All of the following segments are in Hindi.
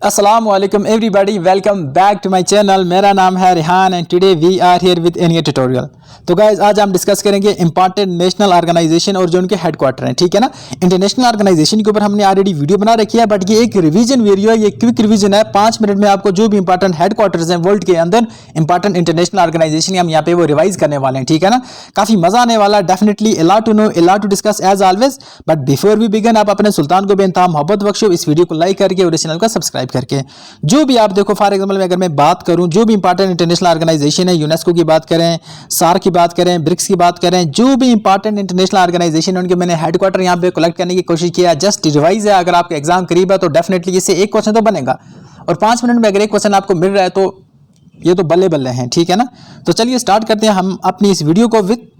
अस्सलाम वालेकुम everybody, welcome back to my channel. मेरा नाम है Rihan and today we are here with an tutorial. तो गाइज आज हम डिस्कस करेंगे इंपॉर्टेंट नेशनल ऑर्गेनाइजेशन और जो उनके हेडक्वार्टर हैं, ठीक है ना। इंटरनेशनल ऑर्गेनाइजेशन के ऊपर हमने ऑलरेडी वीडियो बना रखी है, बट ये एक रिवीजन वीडियो है, ये क्विक रिवीजन है। 5 मिनट में आपको जो भी इंपॉर्टेंट हेडक्वार्टर्स हैं वर्ल्ड के अंदर, इंपॉर्टेंट इंटरनेशनल ऑर्गेनाइजेशन हम यहाँ पे वो रिवाइज करने वाले हैं, ठीक है ना। काफी मजा आने वाला, definitely a lot to know, a lot to discuss as always। But before we begin, आप अपने सुल्तान को बेइंतहा मोहब्बत बख्शो, इस वीडियो को लाइक करके और चैनल को सब्सक्राइब करके। जो भी आप देखो, फॉर एग्जांपल में अगर मैं बात करूं, जो भी इंपॉर्टेंट इंटरनेशनल ऑर्गेनाइजेशन है, यूनेस्को की बात करें, सार्क की बात करें, ब्रिक्स की बात करें, जो भी इंपॉर्टेंट इंटरनेशनल ऑर्गेनाइजेशन है उनके मैंने हेडक्वार्टर यहाँ पे कलेक्ट करने की कोशिश किया। जस्ट रिवाइज है, अगर आपका एग्जाम करीब है तो डेफिनेटली इससे एक क्वेश्चन तो बनेगा, और 5 मिनट में अगर एक क्वेश्चन आपको मिल रहा है तो ये तो बल्ले बल्ले हैं, ठीक है ना। तो चलिए स्टार्ट करते हैं हम अपनी इस वीडियो को विद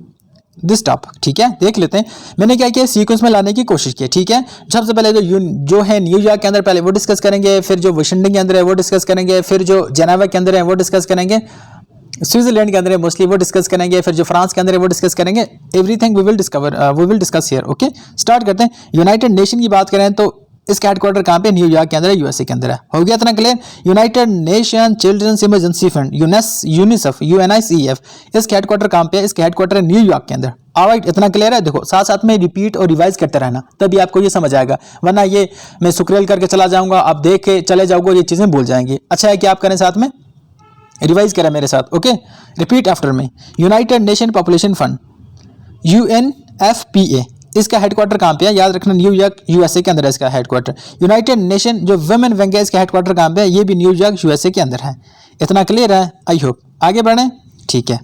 दिस टॉपिक, ठीक है। देख लेते हैं मैंने क्या किया, सीक्वेंस में लाने की कोशिश की, ठीक है। सबसे पहले जो है न्यूयॉर्क के अंदर पहले वो डिस्कस करेंगे, फिर जो वाशिंगटन के अंदर है वो डिस्कस करेंगे, फिर जो जेनेवा के अंदर है वो डिस्कस करेंगे, स्विट्जरलैंड के अंदर है मोस्टली वो डिस्कस करेंगे, फिर जो फ्रांस के अंदर है वो डिस्कस करेंगे। Everything we will discuss here. Okay, start करते हैं। यूनाइटेड नेशन की बात करें तो इसका हेडक्वार्टर कहाँ पे, न्यूयॉर्क के अंदर है, यूएसए के अंदर है। हो गया इतना clear. United Nation children's emergency fund UNICEF U N I C F, इसका हेडक्वार्टर कहाँ पे है, इसका हेडक्वार्टर है न्यूयॉर्क के अंदर। ऑलराइट, इतना क्लियर है। देखो साथ साथ में रिपीट और रिवाइज करते रहना, तभी आपको ये समझ आएगा, वरना ये मैं सुक्रेल करके चला जाऊंगा, आप देख के चले जाओगे, ये चीजें भूल जाएंगी। अच्छा है कि आप करें साथ में, रिवाइज करें मेरे साथ। Okay, repeat after me. United nation population fund UNFPA, इसका हेडक्वार्टर कहाँ पे है, याद रखना, न्यूयॉर्क यूएसए के अंदर है इसका हेडक्वार्टर। यूनाइटेड नेशन जो वुमेन विंग है, इसका हेडक्वार्टर कहाँ पे है, ये भी न्यूयॉर्क यूएसए के अंदर है। इतना क्लियर है, आई होप। आगे बढ़ें, ठीक है।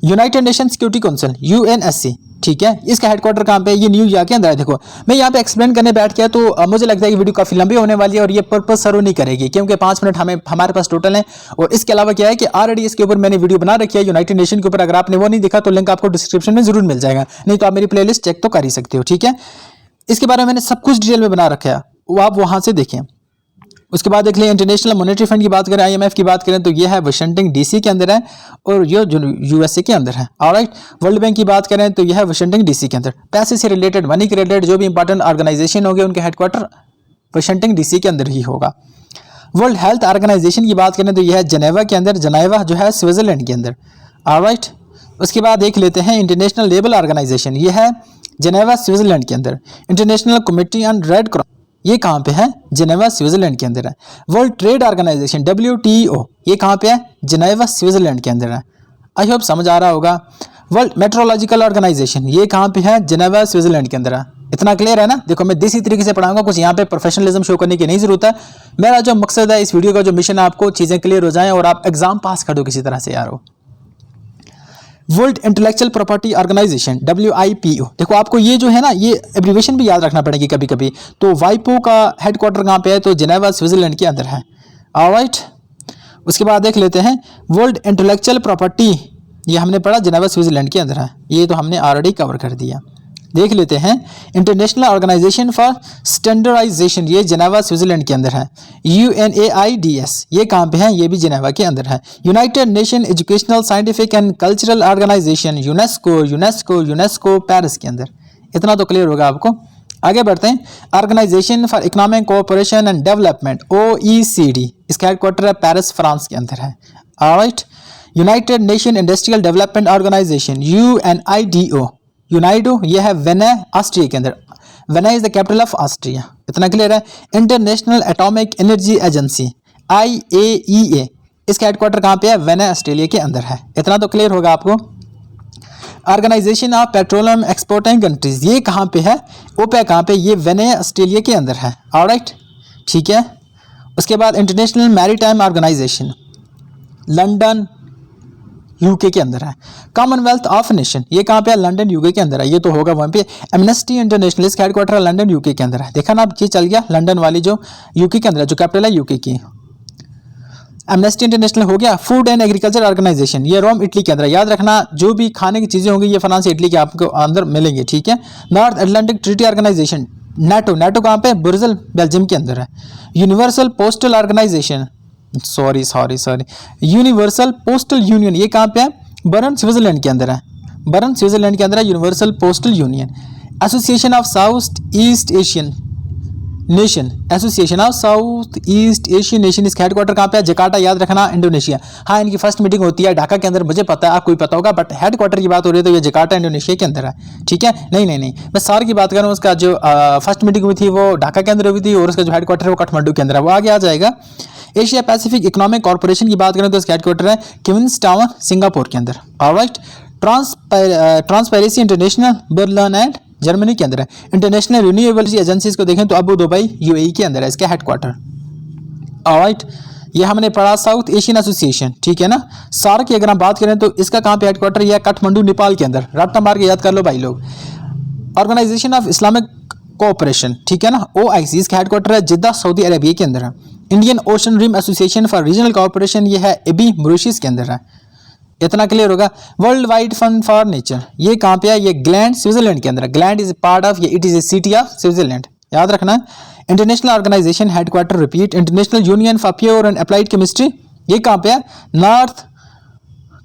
United nation security council UNSC, ठीक है, इसका हेडक्वार्टर कहाँ पे है, ये न्यूयॉर्क के अंदर है। देखो मैं यहाँ पे एक्सप्लेन करने बैठ गया तो मुझे लगता है कि वीडियो काफी लंबी होने वाली है और ये पर्पस सर्व नहीं करेगी, क्योंकि 5 मिनट हमारे पास टोटल है। और इसके अलावा क्या है कि ऑलरेडी इसके ऊपर मैंने वीडियो बना रखी है यूनाइटेड नेशन के ऊपर, अगर आपने वो नहीं देखा तो लिंक आपको डिस्क्रिप्शन में जरूर मिल जाएगा, नहीं तो आप मेरी प्लेलिस्ट चेक तो कर ही सकते हो, ठीक है। इसके बारे में मैंने सब कुछ डिटेल में बना रखा है, वो आप वहां से देखें। उसके बाद देख लें, इंटरनेशनल मॉनेटरी फंड की बात करें, आईएमएफ की बात करें तो ये है वाशिंगटन डीसी के अंदर है और ये जो यूएसए के अंदर है। ऑलराइट, वर्ल्ड बैंक की बात करें तो यह है वाशिंगटन डीसी के अंदर। पैसे से रिलेटेड, मनी के रिलेटेड जो भी इंपॉर्टेंट ऑर्गेनाइजेशन होंगे उनके हेडक्वार्टर वाशिंगटन डीसी के अंदर ही होगा। वर्ल्ड हेल्थ ऑर्गेनाइजेशन की बात करें तो यह है जेनेवा के अंदर, जेनेवा जो है स्विट्जरलैंड के अंदर। ऑलराइट, उसके बाद देख लेते हैं इंटरनेशनल लेबर ऑर्गेनाइजेशन, ये है जेनेवा स्विट्जरलैंड के अंदर। International committee on red cross, ये कहाँ पे है, जेनेवा स्विट्जरलैंड के अंदर है। वर्ल्ड ट्रेड ऑर्गेनाइजेशन WTO, ये कहाँ पे है, जेनेवा स्विट्जरलैंड के अंदर है। आई होप समझ आ रहा होगा। वर्ल्ड मेट्रोलॉजिकल ऑर्गेनाइजेशन, ये कहाँ पे है, जेनेवा स्विट्जरलैंड के अंदर है। इतना क्लियर है ना। देखो मैं देसी तरीके से पढ़ाऊंगा, कुछ यहाँ पे प्रोफेशनलिज्म शो करने की नहीं जरूरत है। मेरा जो मकसद है इस वीडियो का, जो मिशन है, आपको चीजें क्लियर हो जाएं और आप एग्जाम पास कर दो किसी तरह से यार। World Intellectual Property Organization WIPO, देखो आपको ये जो है ना, ये एब्रीविएशन भी याद रखना पड़ेगी कभी कभी। तो वाइपो का हेडक्वार्टर कहाँ पे है, तो जेनेवा स्विट्जरलैंड के अंदर है। ऑलराइट, उसके बाद देख लेते हैं वर्ल्ड इंटेलेक्चुअल प्रॉपर्टी, ये हमने पढ़ा जेनेवा स्विट्जरलैंड के अंदर है, ये तो हमने ऑलरेडी कवर कर दिया। देख लेते हैं इंटरनेशनल ऑर्गेनाइजेशन फॉर स्टैंडर्डाइजेशन, ये जेनेवा स्विट्जरलैंड के अंदर है। UNAIDS, ये कहाँ पे है, ये भी जेनेवा के अंदर है। United Nation Educational Scientific and Cultural Organization UNESCO Paris के अंदर। इतना तो क्लियर होगा आपको। आगे बढ़ते हैं। Organization for economic cooperation and development OECD, इसका हेडक्वार्टर है पेरिस फ्रांस के अंदर है। Alright, United Nation industrial development organization UNIDO, UNIDO, यह है वेने ऑस्ट्रिया के अंदर। Vienna is the capital of Austria. इतना क्लियर है। International atomic energy agency IAEA, इसका हेडक्वार्टर कहाँ पे है, वेने ऑस्ट्रेलिया के अंदर है। इतना तो क्लियर होगा आपको। Organization of Petroleum Exporting Countries, ये कहाँ पे है, ओपेक कहाँ पे, ये वेने ऑस्ट्रेलिया के अंदर है। ऑलराइट, ठीक है। उसके बाद International Maritime Organization London UK के अंदर है। कॉमनवेल्थ ऑफ नेशन, ये कहाँ पे है, लंदन यूके के अंदर है, ये तो होगा वहाँ पे। एमनेस्टी इंटरनेशनल, इसका हेडक्वार्टर लंदन यूके के अंदर है। देखा ना, अब ये चल गया लंदन वाली जो यूके के अंदर है, जो कैपिटल है यूके की। एमनेस्टी इंटरनेशनल हो गया। फूड एंड एग्रीकल्चर ऑर्गेनाइजेशन, ये रोम इटली के अंदर है। याद रखना जो भी खाने की चीजें होंगी ये फ्रांस इटली के आपको अंदर मिलेंगे, ठीक है। North Atlantic Treaty Organization NATO कहाँ पे, ब्रुसेल बेल्जियम के अंदर है। Universal Postal Organization, Universal Postal Union, ये कहाँ पे है, बर्न स्विट्जरलैंड के अंदर है। बर्न स्विट्जरलैंड के अंदर है Universal Postal union. Association of south east Asian nation association of south east Asian nation, इसका हेडक्वार्टर कहाँ पे है? जकार्ता, याद रखना, इंडोनेशिया। हाँ, इनकी फर्स्ट मीटिंग होती है ढाका के अंदर, मुझे पता है, आपको भी पता होगा, बट हेडक्वार्टर की बात हो रही है तो ये जकार्ता इंडोनेशिया के अंदर है। ठीक है, नहीं, मैं सार की बात कर रहा हूँ। उसका जो फर्स्ट मीटिंग हुई थी वो ढाका के अंदर हुई थी, और उसका जो हेडक्वार्टर है वो काठमांडू के अंदर है, वो आगे आ जाएगा। एशिया पैसिफिक इकोनॉमिक कॉर्पोरेशन की बात करें तो इसका हेडक्वार्टर है क्वींसटाउन, सिंगापुर के अंदर। Alright, transparency international, Berlin and Germany के अंदर है। इंटरनेशनल रिन्यूएबल एजेंसीज को देखें तो अबू दुबई यूएई के अंदर है इसका हेडक्वार्टर। ऑलराइट, ये हमने पढ़ा साउथ एशियन एसोसिएशन, ठीक है ना। सार्क की अगर हम बात करें तो इसका कहाँ पे हेडक्वार्टर? यह काठमांडू, नेपाल के अंदर। रट्टा मार के याद कर लो भाई लोग। ऑर्गेनाइजेशन ऑफ इस्लामिक कोऑपरेशन, ठीक है ना, OIC, इसका हेडक्वार्टर है जिद्दा, सऊदी अरेबिया के अंदर है। Indian Ocean Rim Association for Regional Cooperation, ये है एबी, मॉरिशस के अंदर है। इतना क्लियर होगा। World Wide Fund for Nature, ये कहाँ पे है? ये ग्लैंड, स्विट्जरलैंड के अंदर। Gland is part of, it is a city of Switzerland, याद रखना। International organization headquarter, repeat, International Union for Pure and Applied Chemistry, ये कहाँ पे है? नॉर्थ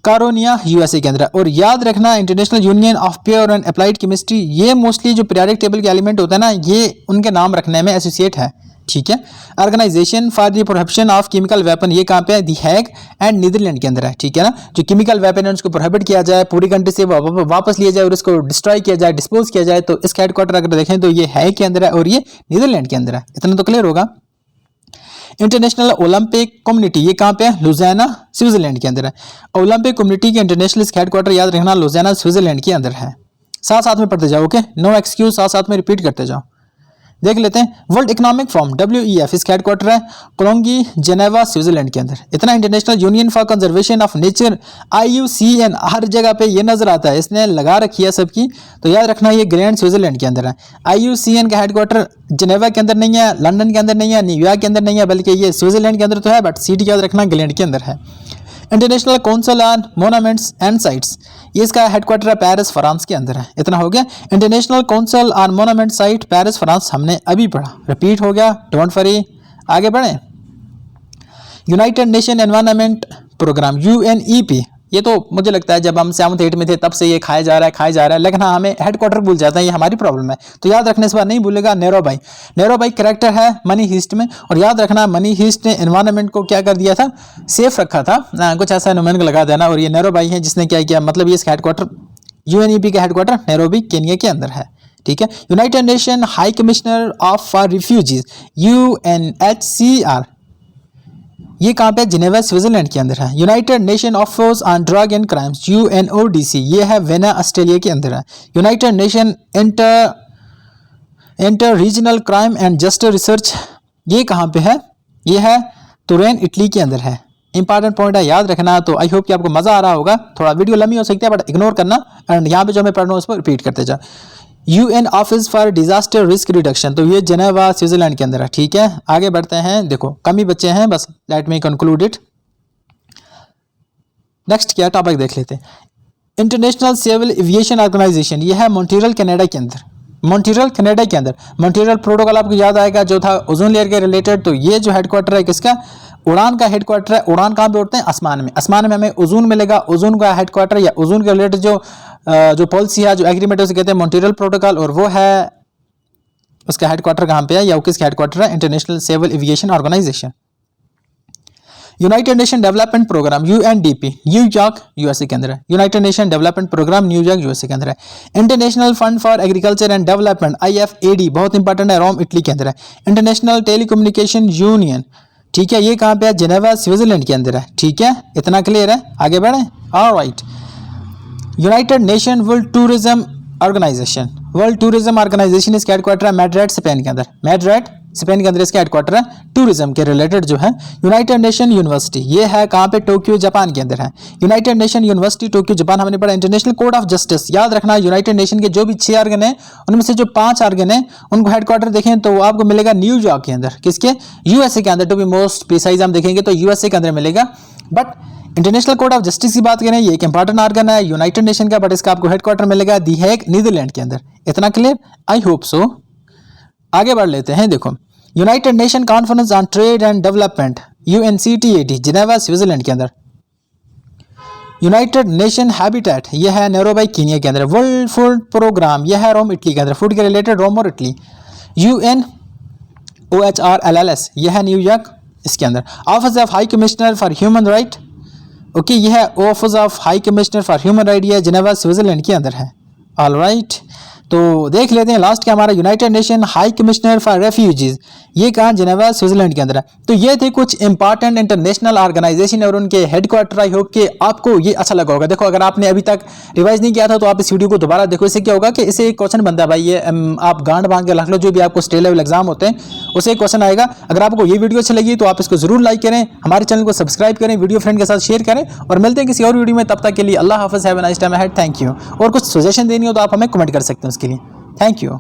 कारोनिया, USA के अंदर है। और याद रखना, international union of pure and Applied Chemistry, ये मोस्टली जो पीरियोडिक टेबल के एलिमेंट होता है ना, ये उनके नाम रखने में एसोसिएट है, ठीक है। Organization for the Prohibition of Chemical Weapon, ये कहाँ पे है? दी हैग एंड नीदरलैंड के अंदर है, ठीक है ना। जो केमिकल वेपन है उसको प्रोहिबिट किया जाए, पूरी कंट्री से वापस लिया जाए और उसको डिस्ट्रॉय किया जाए, डिस्पोज किया जाए, तो इसका हेडक्वार्टर अगर देखें तो ये हैग के अंदर है और ये नीदरलैंड के अंदर है। इतना तो क्लियर होगा। इंटरनेशनल ओलंपिक कम्युनिटी, ये कहाँ पे है? लुजियाना, स्विट्जरलैंड के अंदर है। ओलंपिक कम्युनिटी के इंटरनेशनल हेडक्वार्टर, याद रखना, लुजियाना, स्विट्जरलैंड के अंदर है। साथ साथ में पढ़ते जाओ, ओके, नो एक्सक्यूज, साथ साथ में रिपीट करते जाओ। देख लेते हैं। वर्ल्ड इकोनॉमिक फोरम, WEF, इसका हेडक्वार्टर है कोलोंगी, जेनेवा, स्विट्जरलैंड के अंदर। इतना international Union for conservation of nature, IUCN, हर जगह पे ये नजर आता है, इसने लगा रखी है सबकी, तो याद रखना ये ग्रैंड, स्विट्जरलैंड के अंदर है। IUCN का हेडक्वार्टर जेनेवा के अंदर नहीं है, लंदन के अंदर नहीं है, न्यूयॉर्क के अंदर नहीं है, बल्कि ये स्विट्जरलैंड के अंदर तो है, बट सिटी याद रखना ग्लैंड के अंदर है। International council on monuments and sites, ये इसका हेडक्वार्टर है पेरिस, फ्रांस के अंदर है। इतना हो गया। International council on monument site, Paris, France, हमने अभी पढ़ा, रिपीट हो गया, डोंट वरी। आगे बढ़े। United Nation Environment Programme, UNEP, ये तो मुझे लगता है जब हम 7th 8th में थे तब से ये खाया जा रहा है, लेकिन हाँ, हमें हेडक्वार्टर भूल जाता है, ये हमारी प्रॉब्लम है, तो याद रखना, इस बार नहीं भूलेगा। नैरोबी कैरेक्टर है मनी हीस्ट में, और याद रखना मनी हीस्ट ने एनवायरनमेंट को क्या कर दिया था? सेफ रखा था, कुछ ऐसा नोमेन लगा देना, और ये नैरोबी है जिसने क्या किया, मतलब ये इसका हेडक्वार्टर, UNEP का हेडक्वार्टर नैरोबी, केन्या के अंदर है, ठीक है। United nation high commissioner of for refugees, UNHCR, ये कहाँ पे? जिनेवा, स्विट्जरलैंड के अंदर है। United nation office on drug and crimes, UNODC, ये है वेना, ऑस्ट्रेलिया के अंदर है। United nation inter regional crime and justice research, ये कहाँ पे है? ये है तुरैन, इटली के अंदर है। इंपॉर्टेंट पॉइंट है, याद रखना। तो आई होप कि आपको मजा आ रहा होगा। थोड़ा वीडियो लंबी हो सकती है बट इग्नोर करना, एंड यहाँ पे जो मैं पढ़ रहा हूँ उसको रिपीट करते जा। UN office for disaster risk reduction, तो ये जेनेवा, स्विट्जरलैंड के अंदर है, ठीक है। आगे बढ़ते हैं, देखो कम ही बच्चे हैं, बस let me conclude it. Next क्या टॉपिक देख लेते हैं। इंटरनेशनल सिविल एविएशन ऑर्गेनाइजेशन, ये है मॉन्ट्रियल, कनाडा के अंदर। मॉन्ट्रियल प्रोटोकॉल आपको याद आएगा जो था ओजोन लेयर के रिलेटेड, तो ये जो हेडक्वार्टर है किसका? उड़ान का हेडक्वार्टर है। उड़ान कहाँ पे उड़ते हैं? आसमान में हमें ओजोन मिलेगा। ओजोन का हेडक्वार्टर या ओजोन के रिलेटेड जो पॉलिसी है, जो एग्रीमेंट है, उसे कहते हैं मॉन्ट्रियल प्रोटोकॉल, और वो है, उसका हेडक्वार्टर कहाँ पे है या किसका हेडक्वार्टर है? International Civil Aviation Organization. United Nation Development Programme, UNDP, New York, USA के अंदर है। United Nation Development Programme, New York, USA के अंदर है। International Fund for Agriculture and Development, IFAD, बहुत इंपॉर्टेंट है, रोम, इटली के अंदर है। इंटरनेशनल टेलीकम्युनिकेशन यूनियन, ठीक है, ये कहाँ पे है? जेनेवा, स्विट्जरलैंड के अंदर है, ठीक है। इतना क्लियर है, आगे बढ़े। All right. United Nation World Tourism Organization, इसका हेडक्वार्टर है मैड्रिड, स्पेन के अंदर, इसका हेडक्वार्टर है टूरिज्म के रिलेटेड जो है। यूनाइटेड नेशन यूनिवर्सिटी, ये है कहाँ पे? टोक्यो, जापान के अंदर है। United nation university, Tokyo, Japan, हमने पढ़ा। इंटरनेशनल कोड ऑफ जस्टिस, याद रखना, यूनाइटेड नेशन के जो भी 6 ऑर्गन है उनमें से जो 5 ऑर्गन है उनको हेडक्वार्टर देखें तो आपको मिलेगा न्यूयॉर्क के अंदर। किसके? USA के अंदर, टू बी मोस्ट प्रिसाइज हम देखेंगे तो USA के अंदर मिलेगा। But international code of justice की बात करें, ये एक इंपॉर्टेंट ऑर्गन है यूनाइटेड नेशन का, बट इसका आपको हेडक्वार्टर मिलेगा दी हैग, नीदरलैंड के अंदर। इतना क्लियर? I hope so. आगे बढ़ लेते हैं। देखो, United nation conference on trade and development, UNCTAD, Geneva, Switzerland के अंदर। यूनाइटेड नेशन हैबिटेट, यह है नैरोबी, कीनिया के अंदर। वर्ल्ड फूड प्रोग्राम, यह है रोम, इटली के अंदर। फूड के रिलेटेड रोम और इटली। UN OHRLLS, यह है न्यूयॉर्क इसके अंदर। Office of high commissioner for human right, okay, यह है office of high commissioner for human right, यह जिनेवा स्विट्जरलैंड के अंदर है। ऑल राइट, तो देख लेते हैं लास्ट क्या हमारा United nation high commissioner for refugees, ये कहाँ, जिनेवा स्विट्जरलैंड के अंदर है। तो ये थे कुछ इंपॉर्टेंट इंटरनेशनल ऑर्गेनाइजेशन और उनके हेडक्वार्टर। आई होप कि आपको ये अच्छा लगा होगा। देखो, अगर आपने अभी तक रिवाइज नहीं किया था तो आप इस वीडियो को दोबारा देखो। इससे क्या होगा कि इसे एक क्वेश्चन बनता है भाई, ये आप गांड बांध के रख लो, जो भी आपको स्टेट लेवल एग्जाम होते हैं उसे एक क्वेश्चन आएगा। अगर आपको ये वीडियो अच्छी लगी तो आप इसको जरूर लाइक करें, हमारे चैनल को सब्सक्राइब करें, वीडियो फ्रेंड के साथ शेयर करें, और मिलते हैं किसी और वीडियो में। तब तक के लिए अल्लाह हाफिज़, have a nice time ahead, thank you. और कुछ सजेशन देनी हो तो आप हमें कमेंट कर सकते हैं उसके लिए। Thank you.